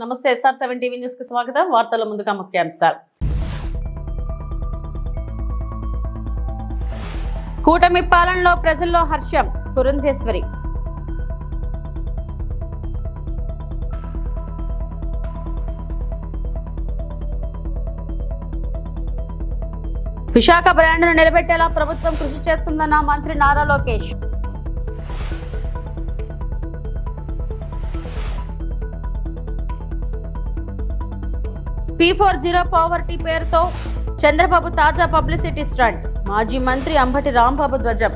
నమస్తే SR7 TV news కి స్వాగతం. వార్తల ముందుగా ముఖ్యాంశాలు. కూటమి పాలనలో ప్రజల్లో హర్షం. పురంధేశ్వరి. విశాఖ బ్రాండ్ను నిలబెట్టేలా ప్రభుత్వం కృషి చేస్తుందన్న మంత్రి నారా లోకేష్. P40 పవర్టీ పేరుతో చంద్రబాబు తాజా పబ్లిసిటీ స్టంట్. మాజీ మంత్రి అంబటి రాంబాబు ధ్వజం.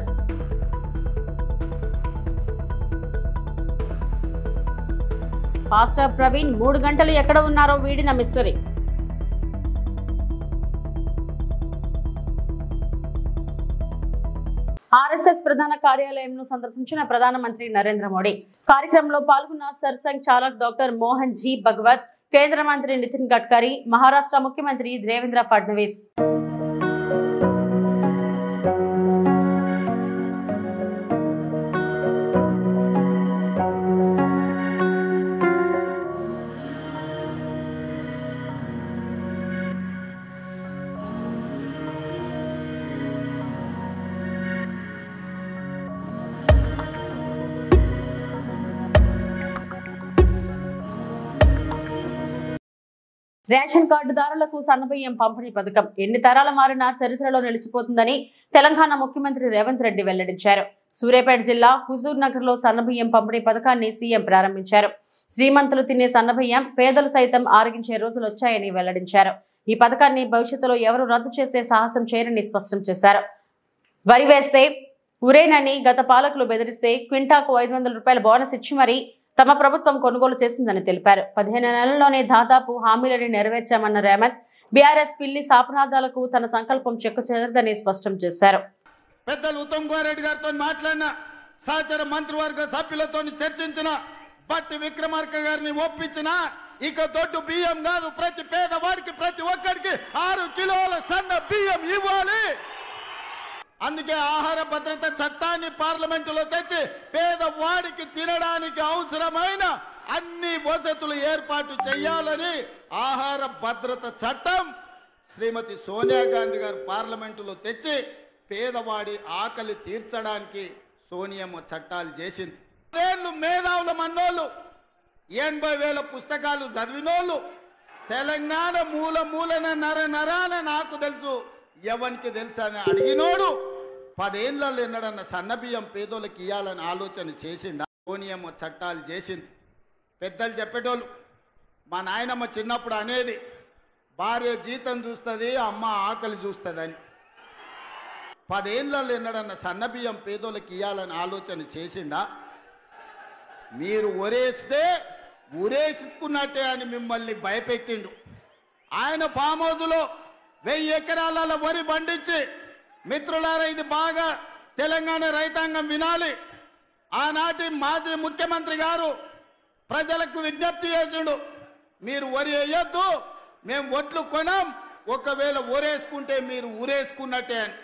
పాస్టర్ ప్రవీణ్ 3 గంటలు ఎక్కడ ఉన్నారో వీడిన మిస్టరీ. ఆర్ఎస్ఎస్ ప్రధాన కార్యాలయంను సందర్శించిన ప్రధానమంత్రి నరేంద్ర మోడీ. కార్యక్రమంలో పాల్గొన్న సర్సంఘ్ చాలక్ డాక్టర్ మోహన్ జీ భగవత్, కేంద్ర మంత్రి నితిన్ గడ్కరీ, మహారాష్ట్ర ముఖ్యమంత్రి దేవేంద్ర ఫడ్నవీస్. రేషన్ కార్డుదారులకు సన్నబియ్యం పంపిణీ పథకం ఎన్ని తరాల మారినా చరిత్రలో నిలిచిపోతుందని తెలంగాణ ముఖ్యమంత్రి రేవంత్ రెడ్డి వెల్లడించారు. సూర్యాపేట జిల్లా హుజూర్ నగర్ లో సన్నబియ్యం పంపిణీ పథకాన్ని సీఎం ప్రారంభించారు. శ్రీమంతులు తినే సన్నబియ్యం పేదలు సైతం ఆరగించే రోజులు వచ్చాయని వెల్లడించారు. ఈ పథకాన్ని భవిష్యత్తులో ఎవరు రద్దు చేసే సాహసం చేయరని స్పష్టం చేశారు. వరి వేస్తే ఉరేనని గత పాలకులు బెదిరిస్తే క్వింటాకు 500 రూపాయల బోనస్ ఇచ్చి మరీ తమ ప్రభుత్వం కొనుగోలు చేసిందని తెలిపారు. 15 నెలల్లోనే దాదాపు హామీలను నెరవేర్చామన్న రేవంత్ బీఆర్ఎస్ పిల్లి శాపనార్థాలకు తన సంకల్పం చెక్కు చెదరదని స్పష్టం చేశారు. పెద్దలు ఉత్తమ్ కుమార్ రెడ్డి గారితో మాట్లాడిన, సహచర మంత్రివర్గ సభ్యులతో చర్చించిన, బట్టి విక్రమార్క గారిని ఒప్పించిన, ఇక దొడ్డు బియ్యం కాదు, ప్రతి పేదవాడికి ప్రతి ఒక్కరికి 6 కిలోల సన్న బియ్యం ఇవ్వాలి. అందుకే ఆహార భద్రత చట్టాన్ని పార్లమెంటులో తెచ్చి పేదవాడికి తినడానికి అవసరమైన అన్ని వసతులు ఏర్పాటు చేయాలని ఆహార భద్రత చట్టం శ్రీమతి సోనియా గాంధీ గారు పార్లమెంటులో తెచ్చి పేదవాడి ఆకలి తీర్చడానికి సోనియమ్మ చట్టాలు చేసింది. 10 ఏళ్ళు మేధావుల మన్నోళ్ళు, 80,000 పుస్తకాలు చదివినోళ్ళు, తెలంగాణ మూల మూలన నరాన నాకు తెలుసు ఎవరికి తెలుసు అని అడిగినోడు 10 ఏళ్ళలో ఎన్నడన్న సన్నబియ్యం పేదోళ్ళకి ఇవ్వాలని ఆలోచన చేసిండు. సోనియమ్మ చట్టాలు చేసింది. పెద్దలు చెప్పేటోళ్ళు, మా నాయనమ్మ చిన్నప్పుడు అనేది, భార్య జీతం చూస్తుంది, అమ్మ ఆకలి చూస్తుందని. 10 ఏళ్ళలో ఎన్నడన్న సన్నబియ్యం పేదోళ్ళకి ఇవ్వాలని ఆలోచన చేసిండా? మీరు ఒరేస్తే ఉరేసుకున్నట్టే అని మిమ్మల్ని భయపెట్టిండు. ఆయన ఫామ్ హౌస్లో 1000 ఎకరాల వరి పండించి, మిత్రులారా ఇది బాగా తెలంగాణ రైతాంగం వినాలి, ఆనాటి మాజీ ముఖ్యమంత్రి గారు ప్రజలకు విజ్ఞప్తి చేసిండు, మీరు వరి వేయొద్దు, మేము ఒట్లు కొనం, ఒకవేళ ఊరేసుకుంటే మీరు ఊరేసుకున్నట్టే అని.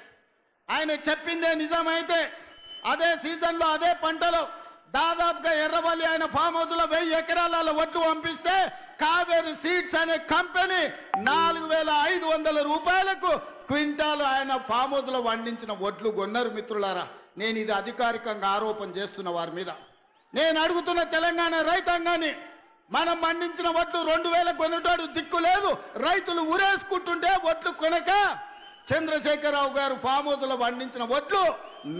ఆయన చెప్పిందే నిజమైతే అదే సీజన్లో అదే పంటలో దాదాపుగా ఎర్రవల్లి ఆయన ఫామ్ హౌస్ లో 1000 ఎకరాల ఒట్లు పంపిస్తే కావేరి సీడ్స్ అనే కంపెనీ 4,500 రూపాయలకు క్వింటాలు ఆయన ఫామ్ హౌస్ లో పండించిన ఒడ్లు కొన్నారు. మిత్రులారా, నేను ఇది అధికారికంగా ఆరోపణ చేస్తున్న వారి మీద. నేను అడుగుతున్న తెలంగాణ రైతాంగాన్ని, మనం పండించిన ఒడ్లు 2,000 కొనేటోడు దిక్కు లేదు, రైతులు ఊరేసుకుంటుంటే ఒడ్లు కొనక చంద్రశేఖరరావు గారు ఫామ్ హౌస్ లో పండించిన ఒడ్లు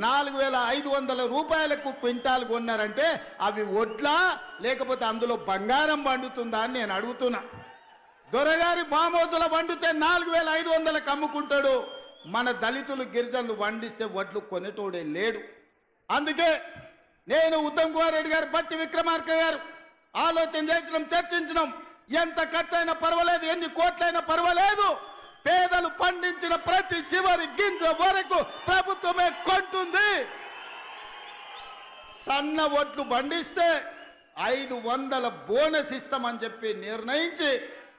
4,500 రూపాయలకు క్వింటాల్ కొన్నారంటే అవి ఒడ్లా లేకపోతే అందులో బంగారం పండుతుందా అని నేను అడుగుతున్నా. దొరగారి ఫామ్ హౌస్ లో పండితే 4,500కు అమ్ముకుంటాడు, మన దళితులు గిరిజనులు పండిస్తే ఒడ్లు కొనేటోడే లేడు. అందుకే నేను ఉత్తమ్ కుమార్ రెడ్డి గారు, బట్టి విక్రమార్క గారు ఆలోచన చేసినాం, చర్చించినాం. ఎంత ఖర్చైనా పర్వాలేదు, ఎన్ని కోట్లైనా పర్వాలేదు, పేదలు పండించిన ప్రతి చివరి గింజ వరకు ప్రభుత్వమే కొంటుంది. సన్న ఒట్లు పండిస్తే 500 బోనస్ ఇస్తామని చెప్పి నిర్ణయించి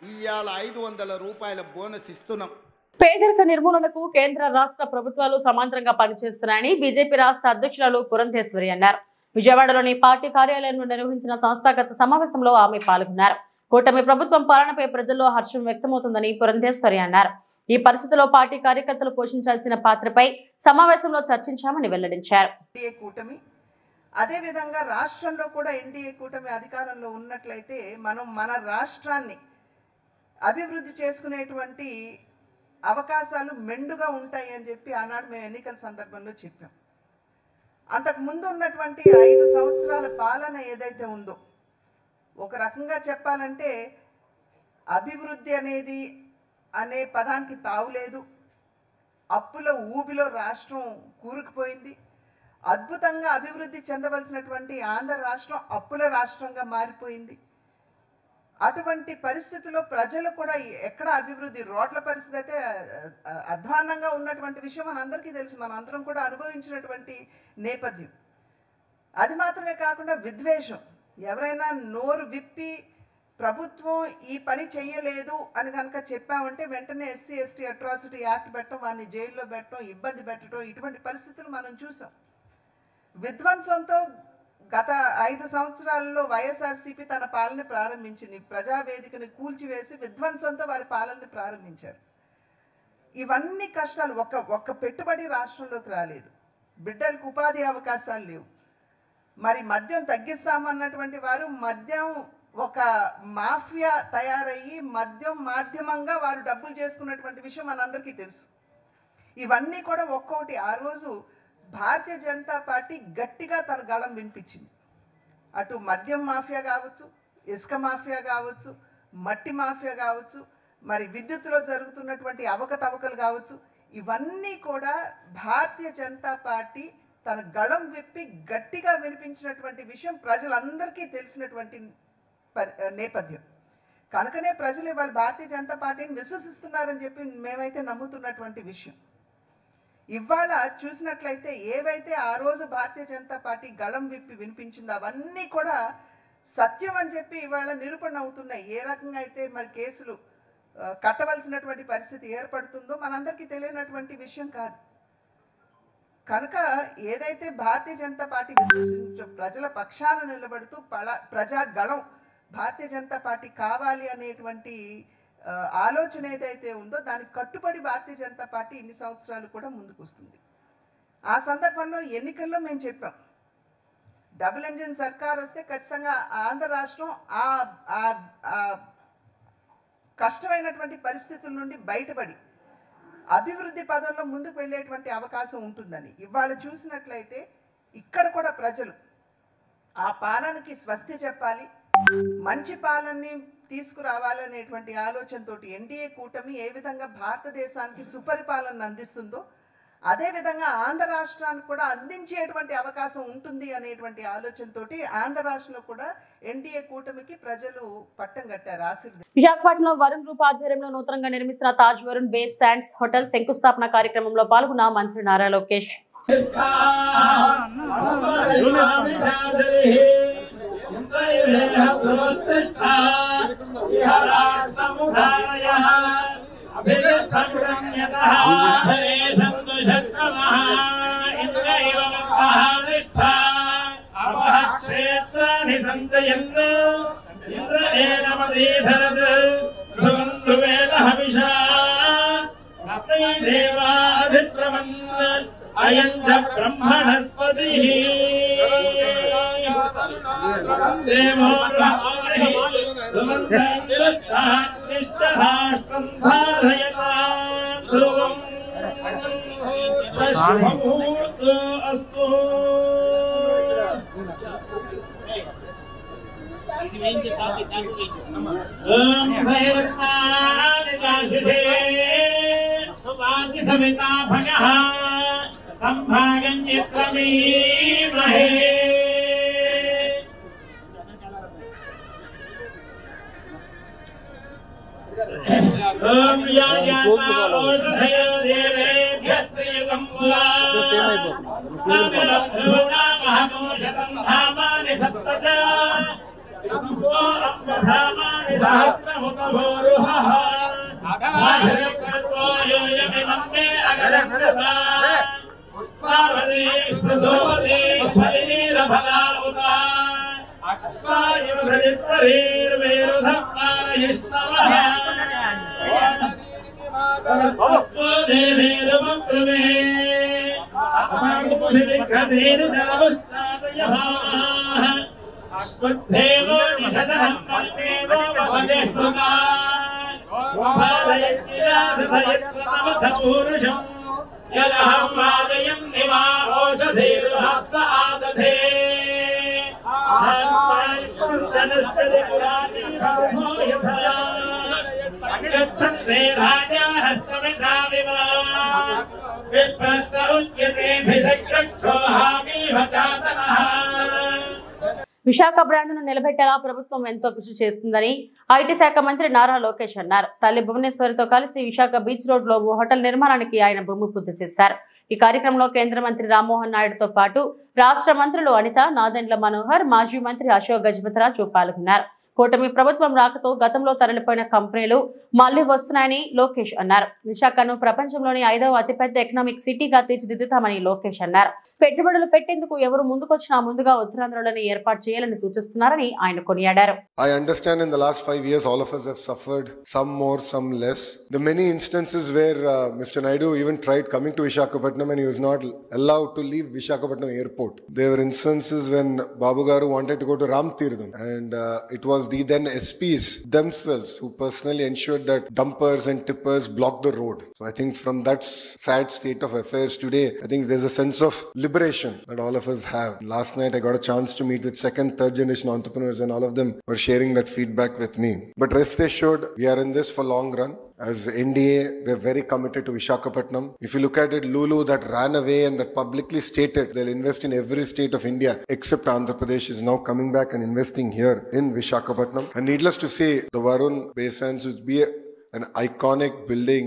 ఇవాళ 500 రూపాయల బోనస్ ఇస్తున్నాం. పేదరిక నిర్మూలనకు కేంద్ర రాష్ట్ర ప్రభుత్వాలు సమాంతరంగా పనిచేస్తున్నాయని బీజేపీ రాష్ట్ర అధ్యక్షురాలు పురంధేశ్వరి అన్నారు. విజయవాడలోని పార్టీ కార్యాలయంలో నిర్వహించిన సంస్థాగత సమావేశంలో ఆమె పాల్గొన్నారు. కూటమి ప్రభుత్వం పాలనపై ప్రజల్లో హర్షం వ్యక్తమవుతుందని పురంధేశ్వరి అన్నారు. ఈ పరిస్థితిలో పార్టీ కార్యకర్తలు పోషించాల్సిన పాత్రపై సమావేశంలో చర్చించామని వెల్లడించారు. అదే విధంగా రాష్ట్రంలో కూడా ఎన్డీఏ కూటమి అధికారంలో ఉన్నట్లయితే మనం మన రాష్ట్రాన్ని అభివృద్ధి చేసుకునేటువంటి అవకాశాలు మెండుగా ఉంటాయి అని చెప్పి ఆనాడు మేము ఎన్నికల సందర్భంలో చెప్పాం. అంతకు ముందు ఉన్నటువంటి 5 సంవత్సరాల పాలన ఏదైతే ఉందో, ఒక రకంగా చెప్పాలంటే అభివృద్ధి అనేది అనే పదానికి తావులేదు. అప్పుల ఊబిలో రాష్ట్రం కూరుకుపోయింది. అద్భుతంగా అభివృద్ధి చెందవలసినటువంటి ఆంధ్ర రాష్ట్రం అప్పుల రాష్ట్రంగా మారిపోయింది. అటువంటి పరిస్థితుల్లో ప్రజలు కూడా ఎక్కడ అభివృద్ధి, రోడ్ల పరిస్థితి అయితే అధ్వాన్నంగా ఉన్నటువంటి విషయం మనందరికీ తెలుసు, మనం అందరం కూడా అనుభవించినటువంటి నేపథ్యం. అది మాత్రమే కాకుండా విద్వేషం, ఎవరైనా నోరు విప్పి ప్రభుత్వం ఈ పని చెయ్యలేదు అని కనుక చెప్పామంటే వెంటనే SC/ST అట్రాసిటీ యాక్ట్ పెట్టడం, వారిని జైల్లో పెట్టడం, ఇబ్బంది పెట్టడం, ఇటువంటి పరిస్థితులు మనం చూసాం. విధ్వంసంతో గత 5 సంవత్సరాల్లో వైఎస్ఆర్సీపీ తన పాలన ప్రారంభించింది. ప్రజావేదికని కూల్చివేసి విధ్వంసంతో వారి పాలనని ప్రారంభించారు. ఇవన్నీ కష్టాలు. ఒక్క పెట్టుబడి రాష్ట్రంలోకి రాలేదు. బిడ్డలకు ఉపాధి అవకాశాలు లేవు. మరి మద్యం తగ్గిస్తామన్నటువంటి వారు మద్యం ఒక మాఫియా తయారయ్యి మద్యం మాధ్యమంగా వారు డబ్బులు చేసుకున్నటువంటి విషయం మనందరికీ తెలుసు. ఇవన్నీ కూడా ఒక్కొక్కటి ఆ రోజు భారతీయ జనతా పార్టీ గట్టిగా తన గళం వినిపించింది. అటు మద్యం మాఫియా కావచ్చు, ఇసుక మాఫియా కావచ్చు, మట్టి మాఫియా కావచ్చు, మరి విద్యుత్తులో జరుగుతున్నటువంటి అవకతవకలు కావచ్చు, ఇవన్నీ కూడా భారతీయ జనతా పార్టీ తన గళం విప్పి గట్టిగా వినిపించినటువంటి విషయం ప్రజలందరికీ తెలిసినటువంటి నేపథ్యం. కనుకనే ప్రజలు ఇవాళ భారతీయ జనతా పార్టీని విశ్వసిస్తున్నారని చెప్పి మేమైతే నమ్ముతున్నటువంటి విషయం. ఇవాళ చూసినట్లయితే ఏవైతే ఆ రోజు భారతీయ జనతా పార్టీ గళం విప్పి వినిపించిందో అవన్నీ కూడా సత్యం అని చెప్పి ఇవాళ నిరూపణ అవుతున్నాయి. ఏ రకంగా అయితే మరి కేసులు కట్టవలసినటువంటి పరిస్థితి ఏర్పడుతుందో మనందరికీ తెలియనటువంటి విషయం కాదు. కనుక ఏదైతే భారతీయ జనతా పార్టీ ప్రజల పక్షాన నిలబడుతూ ప్రజా గళం భారతీయ జనతా పార్టీ కావాలి అనేటువంటి ఆలోచన ఏదైతే ఉందో దానికి కట్టుబడి భారతీయ జనతా పార్టీ ఇన్ని సంవత్సరాలు కూడా ముందుకు వస్తుంది. ఆ సందర్భంలో ఎన్నికల్లో మేము చెప్పాం, డబుల్ ఇంజిన్ సర్కార్ వస్తే ఖచ్చితంగా ఆంధ్ర రాష్ట్రం ఆ కష్టమైనటువంటి పరిస్థితుల నుండి బయటపడి అభివృద్ధి పదంలో ముందుకు వెళ్ళేటువంటి అవకాశం ఉంటుందని. ఇవాళ చూసినట్లయితే ఇక్కడ కూడా ప్రజలు ఆ పాలనకి స్వస్తి చెప్పాలి, మంచి పాలనని తీసుకురావాలనేటువంటి ఆలోచనతో ఎన్డీఏ కూటమి ఏ విధంగా భారతదేశానికి సుపరిపాలన అందిస్తుందో అదే విధంగా ఆంధ్ర రాష్ట్రానికి కూడా అందించేటువంటి అవకాశం ఉంటుంది అనేటువంటి ఆలోచనతో ఆంధ్ర రాష్ట్రంలో కూడా ఎన్డీఏ కూటమికి ప్రజలు పట్టం కట్టారు, ఆశీర్వదించారు. విశాఖపట్నంలో వరుణ్ గ్రూప్ ఆధ్వర్యంలో నూతనంగా నిర్మిస్తున్న Taj Varun base sands hotel శంకుస్థాపన కార్యక్రమంలో పాల్గొన్న మంత్రి నారా లోకేష్. ब्रह्मणस्पति सविता भगः संभागन्यत्रमीमहे ओम याजाता देवेभ्यस्त्रियं पुरा नागरभ्रूणा महमोषतं धामानि सप्तच अम्बो अम्बधामानि सहस्रमुखभोरुहः आधरकृत्वा योजमिमं मे अगरकृता पुष्पावती प्रसोवती फलिनीरफला उता విశాఖ బ్రాండ్ను నిలబెట్టేలా ప్రభుత్వం ఎంతో కృషి చేస్తుందని ఐటీ శాఖ మంత్రి నారా లోకేష్ అన్నారు. తల్లి భువనేశ్వరితో కలిసి విశాఖ బీచ్ రోడ్ లో ఓ హోటల్ నిర్మాణానికి ఆయన భూమి పూజ చేశారు. ఈ కార్యక్రమంలో కేంద్ర మంత్రి రామ్మోహన్ నాయుడుతో పాటు రాష్ట్ర మంత్రులు అనిత, నాదెండ్ల మనోహర్, మాజీ మంత్రి అశోక్ గజపతిరాజు పాల్గొన్నారు. కూటమి ప్రభుత్వం రాకతో గతంలో తరలిపోయిన కంపెనీలు మళ్లీ వస్తున్నాయని లోకేష్ అన్నారు. విశాఖను ప్రపంచంలోని 5వ అతిపెద్ద ఎకనామిక్ సిటీగా తీర్చిదిద్దుతామని లోకేష్ అన్నారు. పెట్టుబడులు పెట్టేందుకు ఎవరు ముందుకొచ్చినా ముందుగా ఉత్తరాంధ్రలోనే ఏర్పాటు చేయాలని సూచిస్తున్నారని ఆయన కొనియాడారు. I understand in the last 5 years all of us have suffered, some more, some less. The many instances where Mr. Naidu even tried coming to Visakhapatnam and he was not allowed to leave Visakhapatnam airport. There were instances when Babu Garu wanted to go to Ram Tirtham and it was the then SPs themselves who personally ensured that dumpers and tippers blocked the road. So I think from that sad state of affairs today, I think there's a sense of liberation that all of us have. Last night I got a chance to meet with second, third generation entrepreneurs and all of them were sharing that feedback with me. But rest assured, we are in this for long run. As NDA, we're very committed to Visakhapatnam. If you look at it, Lulu that ran away and that publicly stated they'll invest in every state of India except Andhra Pradesh is now coming back and investing here in Visakhapatnam. And needless to say, the Varun Bay Sands would be an iconic building.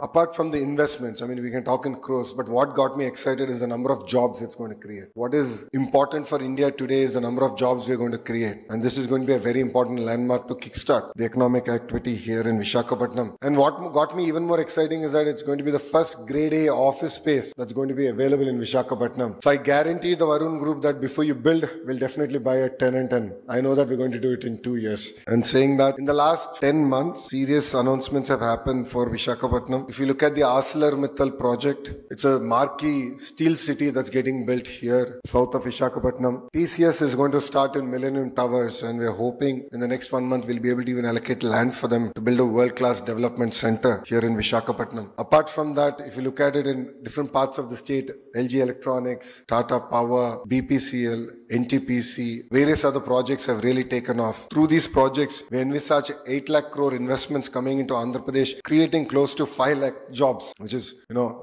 Apart from the investments, I mean, we can talk in crores, but what got me excited is the number of jobs it's going to create. What is important for India today is the number of jobs we're going to create. And this is going to be a very important landmark to kickstart the economic activity here in Visakhapatnam. And what got me even more exciting is that it's going to be the first grade A office space that's going to be available in Visakhapatnam. So I guarantee the Varun Group that before you build, we'll definitely buy a tenant, and I know that we're going to do it in 2 years. And saying that, in the last 10 months, serious announcements have happened for Visakhapatnam. If you look at the ArcelorMittal project, it's a marquee steel city that's getting built here south of Visakhapatnam. TCS is going to start in Millennium Towers, and we're hoping in the next 1 month we'll be able to even allocate land for them to build a world-class development center here in Visakhapatnam. Apart from that, if you look at it in different parts of the state, LG Electronics, Tata Power, BPCL, NTPC, various other projects have really taken off. Through these projects, we envisage 8 lakh crore investments coming into Andhra Pradesh, creating close to 5 lakh jobs, which is,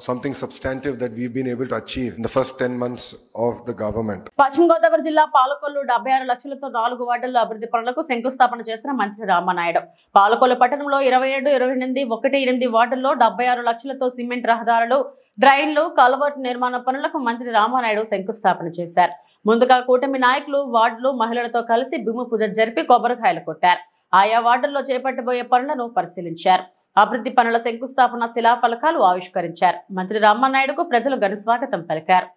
something substantive that we've been able to achieve in the first 10 months of the government. పశ్చిమ గోదావరి జిల్లా పాలకొల్లు 76 లక్షలతో 4 వార్డుల్లో అభివృద్ధి పనులకు శంకుస్థాపన చేసిన మంత్రి రామనాయుడు. పాలకొల్లు పట్టణంలో 27, 28, 18 వార్డుల్లో 76 లక్షలతో సిమెంట్ రహదారులు, డ్రైన్లు, కల్వర్ట్ నిర్మాణ పనులకు మంత్రి రామనాయుడు శంకుస్థాపన చేశారు. ముందుగా కూటమి నాయకులు వార్డులు మహిళలతో కలిసి భూమి పూజ జరిపి కొబ్బరికాయలు కొట్టారు. ఆయా వార్డుల్లో చేపట్టబోయే పనులను పరిశీలించారు. అభివృద్ధి పనుల శంకుస్థాపన శిలాఫలకాలు ఆవిష్కరించారు. మంత్రి రామనాయుడుకు ప్రజలు ఘన స్వాగతం పలికారు.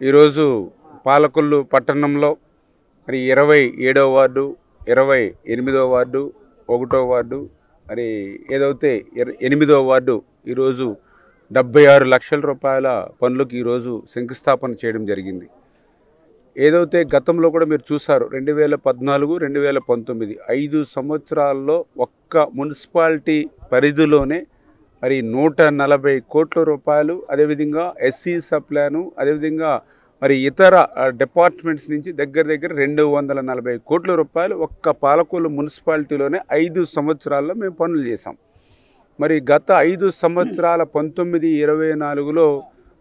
ఈరోజు పాలకొల్లు పట్టణంలో మరి 27వ వార్డు, 28వ వార్డు, 1వ వార్డు, మరి ఏదైతే 8వ వార్డు ఈరోజు 76 లక్షల రూపాయల పనులకు ఈరోజు శంకుస్థాపన చేయడం జరిగింది. ఏదైతే గతంలో కూడా మీరు చూసారు 2014, 2019 5 సంవత్సరాల్లో ఒక్క మున్సిపాలిటీ పరిధిలోనే మరి 140 కోట్ల రూపాయలు, అదేవిధంగా ఎస్సీ సప్లాను, అదేవిధంగా మరి ఇతర డిపార్ట్మెంట్స్ నుంచి దగ్గర 240 కోట్ల రూపాయలు ఒక్క పాలకొల్లు మున్సిపాలిటీలోనే 5 సంవత్సరాల్లో మేము పనులు చేసాం. మరి గత 5 సంవత్సరాల 19-24లో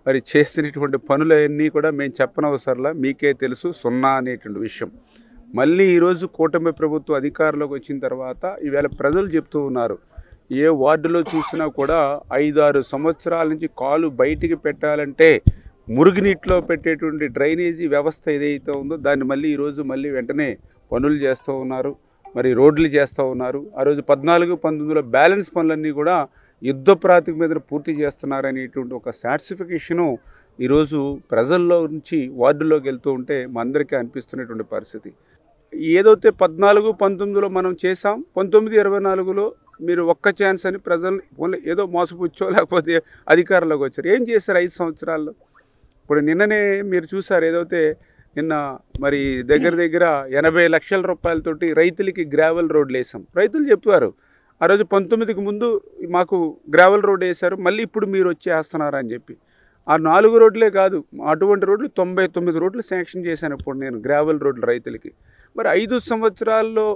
మరి చేసినటువంటి పనులన్నీ కూడా మేము చెప్పనవసరంలా, మీకే తెలుసు, సున్నా అనేటువంటి విషయం. మళ్ళీ ఈరోజు కూటమి ప్రభుత్వం అధికారంలోకి వచ్చిన తర్వాత ఈవేళ ప్రజలు చెప్తూ ఉన్నారు, ఏ వార్డులో చూసినా కూడా 5-6 సంవత్సరాల నుంచి కాలు బయటికి పెట్టాలంటే మురుగునీటిలో పెట్టేటువంటి డ్రైనేజీ వ్యవస్థ ఏదైతే ఉందో దాన్ని మళ్ళీ ఈరోజు మళ్ళీ వెంటనే పనులు చేస్తూ ఉన్నారు, మరి రోడ్లు చేస్తూ ఉన్నారు. ఆ రోజు 14-19లో బ్యాలెన్స్ పనులన్నీ కూడా యుద్ధ ప్రాతిపదిక మీద పూర్తి చేస్తున్నారనేటువంటి ఒక సాటిస్ఫికేషను ఈరోజు ప్రజల్లో నుంచి వార్డుల్లోకి వెళ్తూ ఉంటే మా అందరికీ అనిపిస్తున్నటువంటి పరిస్థితి. ఏదైతే 14-19లో మనం చేసాం, 19-24లో మీరు ఒక్క ఛాన్స్ అని ప్రజలు ఏదో మోసపుచ్చో లేకపోతే అధికారంలోకి వచ్చారు. ఏం చేశారు 5 సంవత్సరాల్లో? ఇప్పుడు నిన్ననే మీరు చూసారు, ఏదైతే నిన్న మరి దగ్గర 80 లక్షల రూపాయలతోటి రైతులకి గ్రావెల్ రోడ్లు వేసాం. రైతులు చెప్పారు ఆ రోజు 19కి ముందు మాకు గ్రావెల్ రోడ్ వేశారు, మళ్ళీ ఇప్పుడు మీరు వచ్చి వేస్తున్నారని చెప్పి. ఆ 4 రోడ్లే కాదు, అటువంటి రోడ్లు 99 రోడ్లు శాంక్షన్ చేశాను ఇప్పుడు నేను గ్రావెల్ రోడ్లు రైతులకి. మరి 5 సంవత్సరాల్లో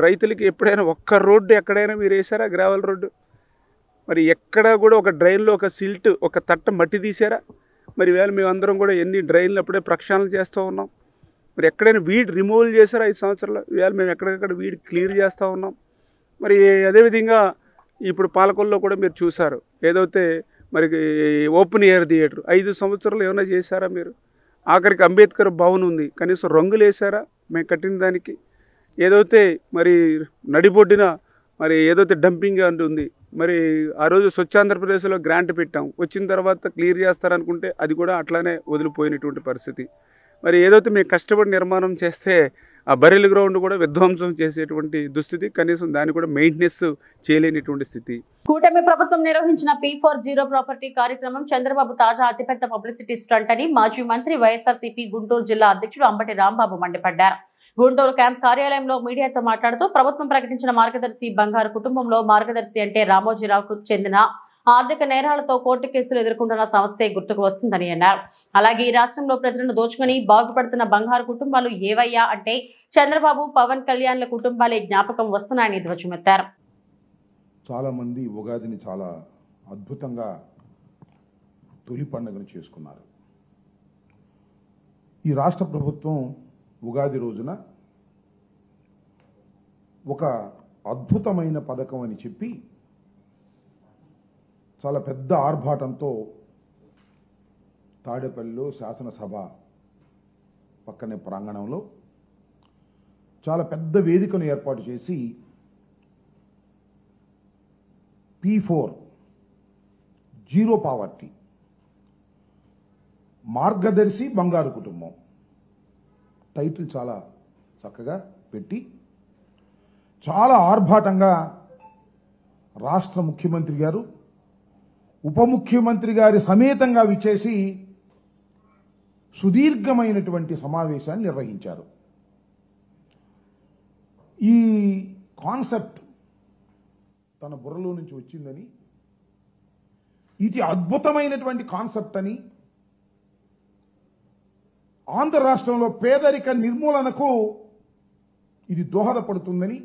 రైతులకి ఎప్పుడైనా ఒక్క రోడ్డు ఎక్కడైనా మీరు వేసారా గ్రావెల్ రోడ్డు? మరి ఎక్కడా కూడా ఒక డ్రైన్లో ఒక సిల్ట్, ఒక తట్ట మట్టి తీసారా? మరి వేళ మేము అందరం కూడా ఎన్ని డ్రైన్లు అప్పుడే ప్రక్షాళన చేస్తూ ఉన్నాం. మరి ఎక్కడైనా వీడ్ రిమూవల్ చేశారా 5 సంవత్సరాలు? వేళ మేము ఎక్కడికక్కడ వీడ్ క్లియర్ చేస్తూ ఉన్నాం. మరి అదేవిధంగా ఇప్పుడు పాలకొల్లో కూడా మీరు చూసారు, ఏదైతే మరి ఓపెన్ ఎయిర్ థియేటర్ 5 సంవత్సరాలు ఏమైనా చేశారా మీరు? ఆఖరికి అంబేద్కర్ భవన్ ఉంది, కనీసం రంగులు వేసారా మేము కట్టిన దానికి? ఏదైతే మరి నడిబొడ్డిన మరి ఏదైతే డంపింగ్ అంటుంది, మరి ఆ రోజు స్వచ్ఛాంధ్రప్రదేశ్లో గ్రాంట్ పెట్టాం, వచ్చిన తర్వాత క్లియర్ చేస్తారనుకుంటే అది కూడా అట్లానే వదిలిపోయినటువంటి పరిస్థితి. మరి ఏదైతే మేము కష్టపడి నిర్మాణం చేస్తే ఆ బరిల్ గ్రౌండ్ కూడా విధ్వంసం చేసేటువంటి దుస్థితి, కనీసం దాన్ని కూడా మెయింటెనెన్స్ చేయలేనిటువంటి స్థితి. కూటమి ప్రభుత్వం నిర్వహించిన P4 ప్రాపర్టీ కార్యక్రమం చంద్రబాబు తాజా అతిపెద్ద పబ్లిసిటీ స్టంట్ అని మాజీ మంత్రి వైఎస్ఆర్సీపీ గుంటూరు జిల్లా అధ్యక్షుడు అంబటి రాంబాబు మండిపడ్డారు. గుంటూరు క్యాంప్ కార్యాలయంలో మీడియాతో మాట్లాడుతూ ప్రభుత్వం ప్రకటించిన మార్గదర్శి బంగారు కుటుంబంలో మార్గదర్శి అంటే రామోజీరావుకు చెందిన ఆర్థిక నేరాలతో కోర్టు కేసులు ఎదుర్కొంటున్న సంస్థే గుర్తుకు వస్తుందని అన్నారు. అలాగే ఈ రాష్ట్రంలో ప్రజలను దోచుకుని బాగుపడుతున్న బంగారు కుటుంబాలు ఏవయ్యా అంటే చంద్రబాబు, పవన్ కళ్యాణ్ల కుటుంబాలే జ్ఞాపకం వస్తున్నాయని ధ్వజమెత్తారు. చాలా మంది ఉగాదిని చాలా అద్భుతంగా తొలి పండుగను చేసుకున్నారు. ఈ రాష్ట్ర ప్రభుత్వం ఉగాది రోజున ఒక అద్భుతమైన పథకం అని చెప్పి చాలా పెద్ద ఆర్భాటంతో తాడేపల్లిలో శాసనసభ పక్కనే ప్రాంగణంలో చాలా పెద్ద వేదికను ఏర్పాటు చేసి P4 జీరో పావర్టీ మార్గదర్శి బంగారు కుటుంబం టైటిల్ చాలా చక్కగా పెట్టి చాలా ఆర్భాటంగా రాష్ట్ర ముఖ్యమంత్రి గారు, ఉప ముఖ్యమంత్రి గారి సమేతంగా విచ్చేసి సుదీర్ఘమైనటువంటి సమావేశాన్ని నిర్వహించారు. ఈ కాన్సెప్ట్ తన బుర్రలో నుంచి వచ్చిందని, ఇది అద్భుతమైనటువంటి కాన్సెప్ట్ అని, ఆంధ్ర రాష్ట్రంలో పేదరిక నిర్మూలనకు ఇది దోహదపడుతుందని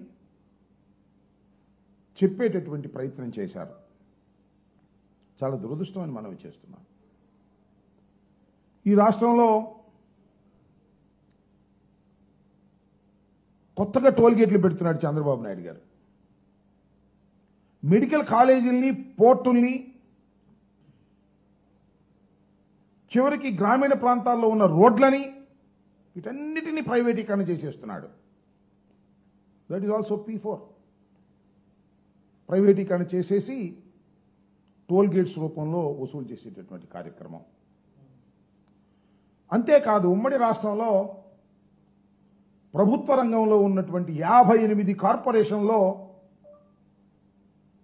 చెప్పేటటువంటి ప్రయత్నం చేశారు. చాలా దురదృష్టం అని మనం చేస్తున్నాం. ఈ రాష్ట్రంలో కొత్తగా టోల్గేట్లు పెడుతున్నాడు చంద్రబాబు నాయుడు గారు. మెడికల్ కాలేజీల్ని, పోర్టుల్ని, చివరికి గ్రామీణ ప్రాంతాల్లో ఉన్న రోడ్లని, వీటన్నిటినీ ప్రైవేటీకరణ చేసేస్తున్నాడు. That is also P4. ప్రైవేటీకరణ చేసేసి టోల్ గేట్స్ రూపంలో వసూలు చేసేటటువంటి కార్యక్రమం. అంతేకాదు ఉమ్మడి రాష్ట్రంలో ప్రభుత్వ రంగంలో ఉన్నటువంటి 58 కార్పొరేషన్లో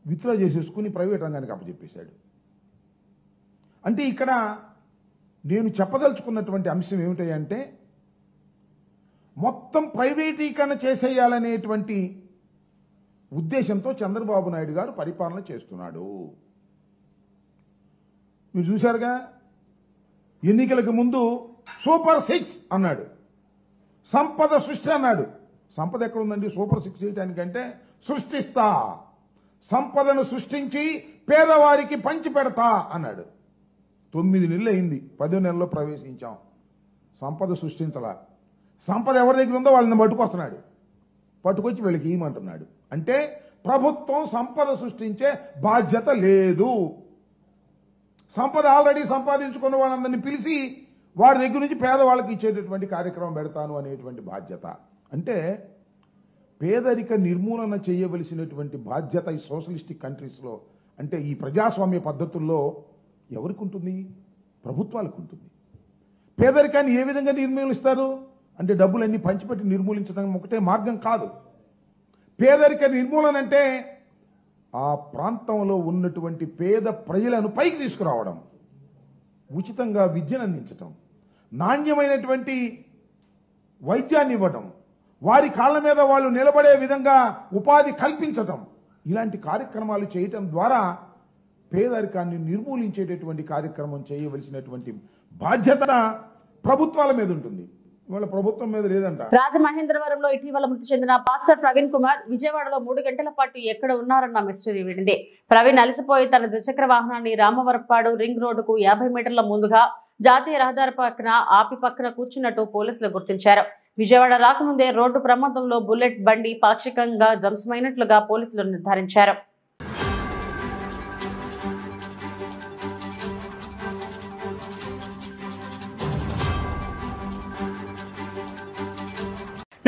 విత్డ్రా చేసేసుకుని ప్రైవేట్ రంగానికి అప్పచెప్పేశాడు. అంటే ఇక్కడ నేను చెప్పదలుచుకున్నటువంటి అంశం ఏమిటంటే మొత్తం ప్రైవేటీకరణ చేసేయాలనేటువంటి ఉద్దేశంతో చంద్రబాబు నాయుడు గారు పరిపాలన చేస్తున్నాడు. మీరు చూశారుగా, ఎన్నికలకు ముందు సూపర్ 6 అన్నాడు, సంపద సృష్టి అన్నాడు. సంపద ఎక్కడ ఉందండి సూపర్ 6 చేయడానికంటే? సృష్టిస్తా, సంపదను సృష్టించి పేదవారికి పంచి పెడతా అన్నాడు. 9 నెలలు అయింది, 10వ నెలలో ప్రవేశించాం. సంపద సృష్టించలా. సంపద ఎవరి దగ్గర ఉందో వాళ్ళని పట్టుకొస్తున్నాడు, పట్టుకొచ్చి వీళ్ళకి ఇవ్వమంటున్నాడు. అంటే ప్రభుత్వం సంపద సృష్టించే బాధ్యత లేదు. సంపద ఆల్రెడీ సంపాదించుకున్న వాళ్ళందరినీ పిలిచి వారి దగ్గర నుంచి పేదవాళ్ళకి ఇచ్చేటటువంటి కార్యక్రమం పెడతాను అనేటువంటి బాధ్యత. అంటే పేదరిక నిర్మూలన చేయవలసినటువంటి బాధ్యత ఈ సోషలిస్టిక్ కంట్రీస్లో, అంటే ఈ ప్రజాస్వామ్య పద్ధతుల్లో ఎవరికి ఉంటుంది? ప్రభుత్వాలకు ఉంటుంది. పేదరికాన్ని ఏ విధంగా నిర్మూలిస్తారు అంటే డబ్బులన్నీ పంచిపెట్టి నిర్మూలించడం ఒకటే మార్గం కాదు. పేదరిక నిర్మూలన అంటే ఆ ప్రాంతంలో ఉన్నటువంటి పేద ప్రజలను పైకి తీసుకురావడం, ఉచితంగా విద్యను అందించటం, నాణ్యమైనటువంటి వైద్యాన్ని ఇవ్వటం, వారి కాళ్ళ మీద వాళ్ళు నిలబడే విధంగా ఉపాధి కల్పించటం, ఇలాంటి కార్యక్రమాలు చేయటం ద్వారా పేదరికాన్ని నిర్మూలించేటటువంటి కార్యక్రమం చేయవలసినటువంటి బాధ్యత ప్రభుత్వాల మీద ఉంటుంది. ఇవాళ ప్రభుత్వం మీద లేదంట. రాజమహేంద్రవరంలో ఇటీవల మృతి చెందిన పాస్టర్ ప్రవీణ్ కుమార్ విజయవాడలో 3 గంటల పాటు ఎక్కడ ఉన్నారన్న మిస్టరీ వీడింది. ప్రవీణ్ అలసిపోయి తన ద్విచక్ర వాహనాన్ని రామవరపాడు రింగ్ రోడ్డుకు 50 మీటర్ల ముందుగా జాతీయ రహదారి పక్కన కూర్చున్నట్టు పోలీసులు గుర్తించారు. విజయవాడ రాకముందే రోడ్డు ప్రమాదంలో బుల్లెట్ బండి పాక్షికంగా ధ్వంసమైనట్లుగా పోలీసులు నిర్ధారించారు.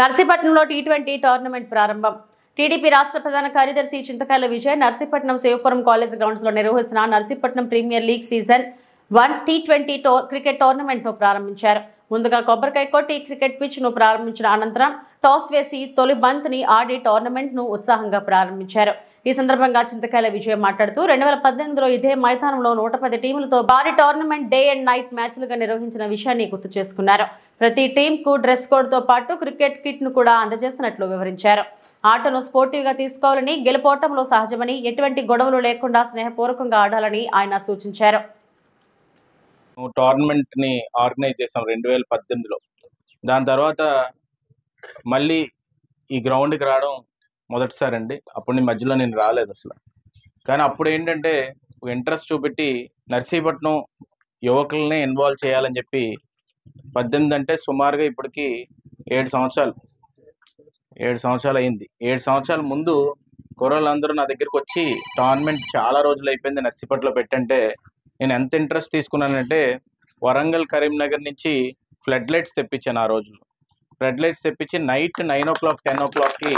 నర్సీపట్నంలో T20 టోర్నమెంట్ ప్రారంభం. టీడీపీ రాష్ట్ర ప్రధాన కార్యదర్శి చింతకాయల విజయ్ నర్సీపట్నం శివపురం కాలేజ్ గ్రౌండ్స్ లో నిర్వహిస్తున్న Narsipatnam premier league season 1 T20 cricket tournament ను ప్రారంభించారు. ముందుగా కొబ్బరికాయ కొట్టి క్రికెట్ పిచ్ ను ప్రారంభించిన అనంతరం టాస్ వేసి తొలి బంత్ ని ఆడి టోర్నమెంట్ ను ఉత్సాహంగా ప్రారంభించారు. ఈ సందర్భంగా చింతకాయల విజయ్ మాట్లాడుతూ 2018లో ఇదే మైదానంలో 110 టీములతో భారీ టోర్నమెంట్ డే అండ్ నైట్ మ్యాచ్లుగా నిర్వహించిన విషయాన్ని గుర్తు చేసుకున్నారు. ప్రతి టీం కు డ్రెస్ కోడ్ తో పాటు క్రికెట్ కిట్ ను కూడా అందజేసినట్లు వివరించారు. ఆటను స్పోర్టివ్ గా తీసుకోవాలని, గెలుపోవటంలో సహజమని, ఎటువంటి గొడవలు లేకుండా స్నేహపూర్వకంగా ఆడాలని ఆయన సూచించారు. టోర్నమెంట్ ని ఆర్గనైజ్ చేసాం 2018లో. దాని తర్వాత మళ్ళీ ఈ గ్రౌండ్కి రావడం మొదటిసారి అండి. అప్పుడు మధ్యలో నేను రాలేదు అసలు. కానీ అప్పుడు ఏంటంటే ఒక ఇంట్రెస్ట్ చూపెట్టి నర్సీపట్నం యువకులనే ఇన్వాల్వ్ చేయాలని చెప్పి 18 అంటే సుమారుగా ఇప్పటికి 7 సంవత్సరాలు అయింది. 7 సంవత్సరాల ముందు కుర్రోళ్ళందరూ నా దగ్గరికి వచ్చి టోర్నమెంట్ చాలా రోజులు అయిపోయింది నర్సీపట్నంలో పెట్టంటే నేను ఎంత ఇంట్రెస్ట్ తీసుకున్నానంటే వరంగల్ కరీంనగర్ నుంచి ఫ్లడ్ లైట్స్ తెప్పించాను. ఆ రోజుల్లో ఫ్లడ్ లైట్స్ తెప్పించి నైట్ 9 o'clock 10 o'clockకి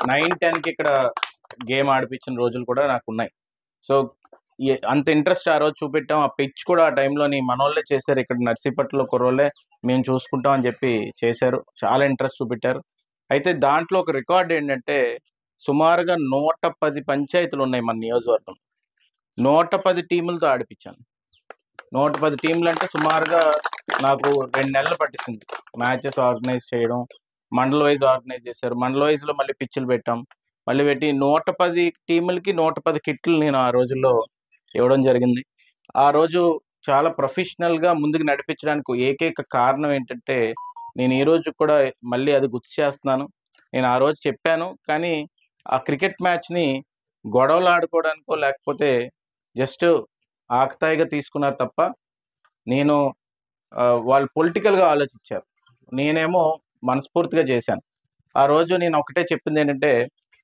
9-10కి ఇక్కడ గేమ్ ఆడిపించిన రోజులు కూడా నాకు ఉన్నాయి. సో అంత ఇంట్రెస్ట్ ఆ రోజు చూపెట్టాం. ఆ పిచ్ కూడా ఆ టైంలోని మనోళ్ళే చేశారు. ఇక్కడ నర్సీపట్నంలో కుర్రోళ్ళే మేము చూసుకుంటాం అని చెప్పి చేశారు. చాలా ఇంట్రెస్ట్ చూపెట్టారు. అయితే దాంట్లో ఒక రికార్డ్ ఏంటంటే సుమారుగా 110 పంచాయతీలు ఉన్నాయి మన నియోజకవర్గం. 110 టీములతో ఆడిపించాను. 110 టీంలు అంటే సుమారుగా నాకు 2 నెలలు పట్టింది మ్యాచెస్ ఆర్గనైజ్ చేయడం. మండల్ వైజ్ ఆర్గనైజ్ చేశారు. మండల్ వైజ్లో మళ్ళీ పిచ్చులు పెట్టాం. మళ్ళీ పెట్టి 110 టీములకి 110 కిట్లు నేను ఆ రోజుల్లో ఇవ్వడం జరిగింది. ఆ రోజు చాలా ప్రొఫెషనల్గా ముందుకు నడిపించడానికి ఏకైక కారణం ఏంటంటే నేను ఈ రోజు కూడా మళ్ళీ అది గుర్తు చేస్తున్నాను. నేను ఆ రోజు చెప్పాను, కానీ ఆ క్రికెట్ మ్యాచ్ని గొడవలు ఆడుకోవడానికో లేకపోతే జస్ట్ ఆకతాయిగా తీసుకున్నారు తప్ప నేను వాళ్ళు పొలిటికల్గా ఆలోచించారు. నేనేమో మనస్ఫూర్తిగా చేశాను. ఆ రోజు నేను ఒకటే చెప్పింది ఏంటంటే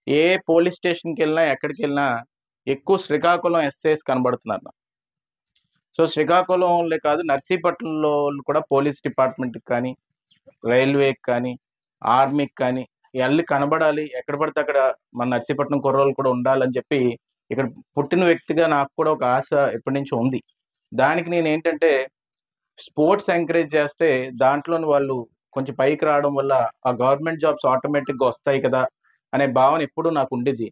ఏ పోలీస్ స్టేషన్కి వెళ్ళినా ఎక్కడికి వెళ్ళినా ఎక్కువ శ్రీకాకుళం ఎస్ఐస్ కనబడుతున్నారు. సో శ్రీకాకుళంలో కాదు నర్సీపట్నంలో కూడా పోలీస్ డిపార్ట్మెంట్కి కానీ రైల్వేకి కానీ ఆర్మీకి కానీ వెళ్ళి కనబడాలి. ఎక్కడ పడితే అక్కడ మన నర్సీపట్నం కుర్రోళ్ళు కూడా ఉండాలని చెప్పి ఇక్కడ పుట్టిన వ్యక్తిగా నాకు కూడా ఒక ఆశ ఎప్పటి నుంచో ఉంది. దానికి నేను ఏంటంటే స్పోర్ట్స్ ఎంకరేజ్ చేస్తే దాంట్లోని వాళ్ళు కొంచెం పైకి రావడం వల్ల ఆ గవర్నమెంట్ జాబ్స్ ఆటోమేటిక్గా వస్తాయి కదా అనే భావన ఎప్పుడు నాకు ఉండేది.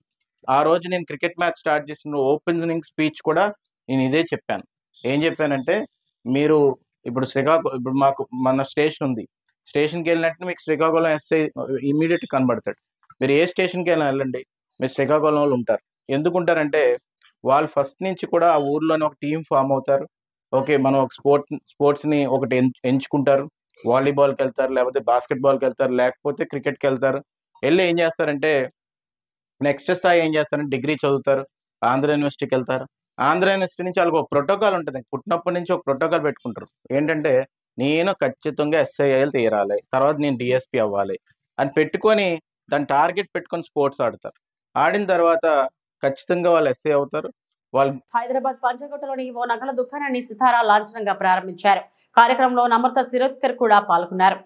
ఆ రోజు నేను క్రికెట్ మ్యాచ్ స్టార్ట్ చేసిన ఓపెనింగ్ స్పీచ్ కూడా నేను ఇదే చెప్పాను. ఏం చెప్పానంటే మీరు ఇప్పుడు మాకు మన స్టేషన్ ఉంది, స్టేషన్కి వెళ్ళినట్టు మీకు శ్రీకాకుళం ఎస్ఐ ఇమీడియట్ కనబడతాడు. మీరు ఏ స్టేషన్కి వెళ్ళినా వెళ్ళండి, మీరు శ్రీకాకుళం వాళ్ళు ఉంటారు. ఎందుకుంటారంటే వాళ్ళు ఫస్ట్ నుంచి కూడా ఆ ఊర్లోనే ఒక టీం ఫామ్ అవుతారు. ఓకే, మనం ఒక స్పోర్ట్స్ని ఒకటి ఎంచుకుంటారు. వాలీబాల్కి వెళ్తారు, లేకపోతే బాస్కెట్బాల్కి వెళ్తారు, లేకపోతే క్రికెట్కి వెళ్తారు. వెళ్ళి ఏం చేస్తారంటే నెక్స్ట్ స్థాయి ఏం చేస్తారంటే డిగ్రీ చదువుతారు, ఆంధ్ర యూనివర్సిటీకి వెళ్తారు. ఆంధ్ర యూనివర్సిటీ నుంచి వాళ్ళకి ఒక ప్రోటోకాల్ ఉంటుంది. పుట్టినప్పటి నుంచి ఒక ప్రోటోకాల్ పెట్టుకుంటారు. ఏంటంటే నేను ఖచ్చితంగా SIL తీరాలి, తర్వాత నేను DSP అవ్వాలి అని పెట్టుకొని దాని టార్గెట్ పెట్టుకొని స్పోర్ట్స్ ఆడతారు. ఆడిన తర్వాత ఖచ్చితంగా వాళ్ళు SI అవుతారు. వాళ్ళు హైదరాబాద్ పంచకోటలోని ఓ నగల దుకాణాన్ని సితారా లాంఛనంగా ప్రారంభించారు. కార్యక్రమంలో నమ్రత శిరోద్కర్ కూడా పాల్గొన్నారు.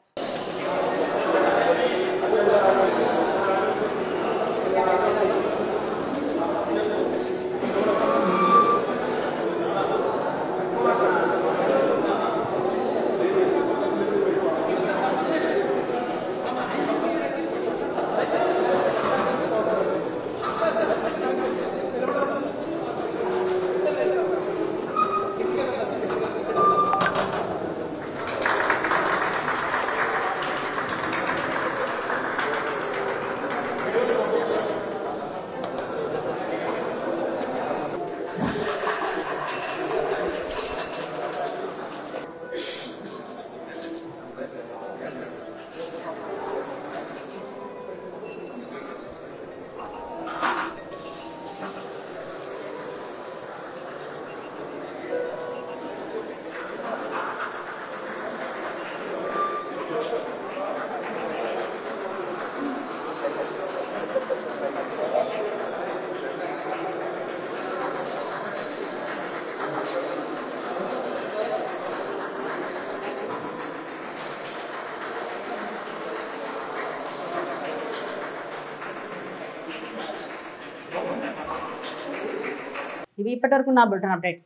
ఇవి ఇప్పటివరకు నా బులెటిన్ అప్డేట్స్.